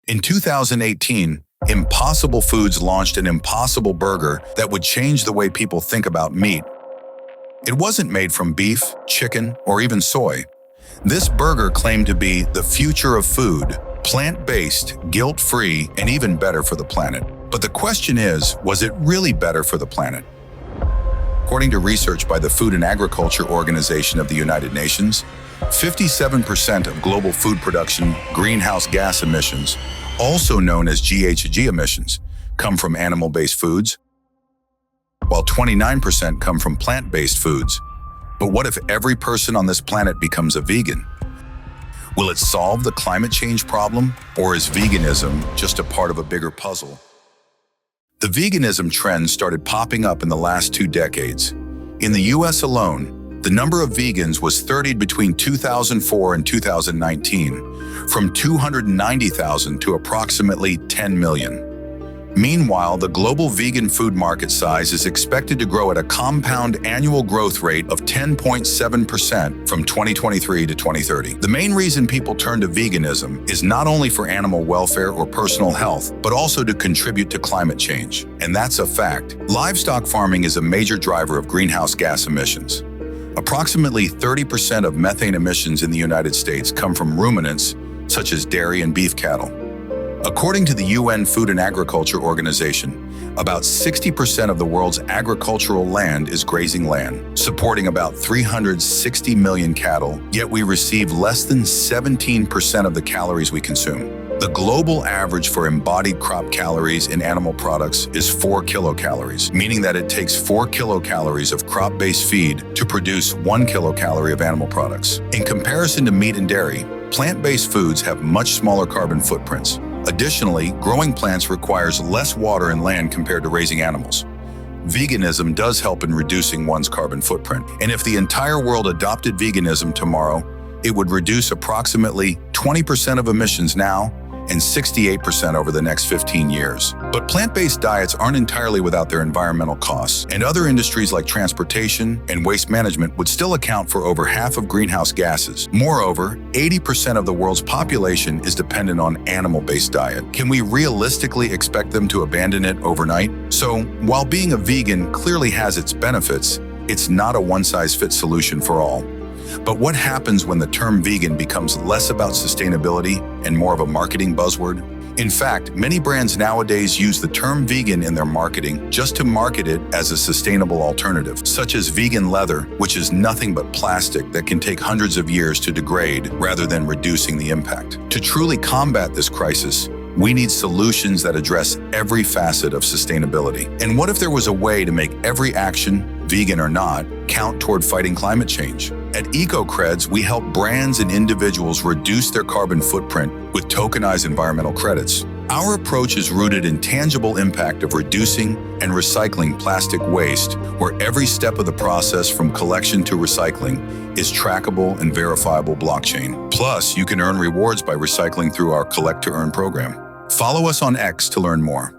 In 2018, Impossible Foods launched an Impossible Burger that would change the way people think about meat. It wasn't made from beef, chicken, or even soy. This burger claimed to be the future of food, plant-based, guilt-free, and even better for the planet. But the question is, was it really better for the planet? According to research by the Food and Agriculture Organization of the United Nations, 57% of global food production greenhouse gas emissions, also known as GHG emissions, come from animal-based foods, while 29% come from plant-based foods. But what if every person on this planet becomes a vegan? Will it solve the climate change problem, or is veganism just a part of a bigger puzzle? The veganism trend started popping up in the last 2 decades. In the US alone, the number of vegans was 30 between 2004 and 2019, from 290,000 to approximately 10 million. Meanwhile, the global vegan food market size is expected to grow at a compound annual growth rate of 10.7% from 2023 to 2030. The main reason people turn to veganism is not only for animal welfare or personal health, but also to contribute to climate change. And that's a fact. Livestock farming is a major driver of greenhouse gas emissions. Approximately 30% of methane emissions in the United States come from ruminants, such as dairy and beef cattle. According to the UN Food and Agriculture Organization, about 60% of the world's agricultural land is grazing land, supporting about 360 million cattle, yet we receive less than 17% of the calories we consume. The global average for embodied crop calories in animal products is 4 kilocalories, meaning that it takes 4 kilocalories of crop-based feed to produce 1 kilocalorie of animal products. In comparison to meat and dairy, plant-based foods have much smaller carbon footprints. Additionally, growing plants requires less water and land compared to raising animals. Veganism does help in reducing one's carbon footprint, and if the entire world adopted veganism tomorrow, it would reduce approximately 20% of emissions now and 68% over the next 15 years. But plant-based diets aren't entirely without their environmental costs, and other industries like transportation and waste management would still account for over half of greenhouse gases. Moreover, 80% of the world's population is dependent on animal-based diet. Can we realistically expect them to abandon it overnight? So, while being a vegan clearly has its benefits, it's not a one-size-fits solution for all. But what happens when the term vegan becomes less about sustainability and more of a marketing buzzword? In fact, many brands nowadays use the term vegan in their marketing just to market it as a sustainable alternative, such as vegan leather, which is nothing but plastic that can take hundreds of years to degrade rather than reducing the impact. To truly combat this crisis, we need solutions that address every facet of sustainability. And what if there was a way to make every action, vegan or not, count toward fighting climate change? At EcoCreds, we help brands and individuals reduce their carbon footprint with tokenized environmental credits. Our approach is rooted in tangible impact of reducing and recycling plastic waste, where every step of the process from collection to recycling is trackable and verifiable blockchain. Plus, you can earn rewards by recycling through our Collect to Earn program. Follow us on X to learn more.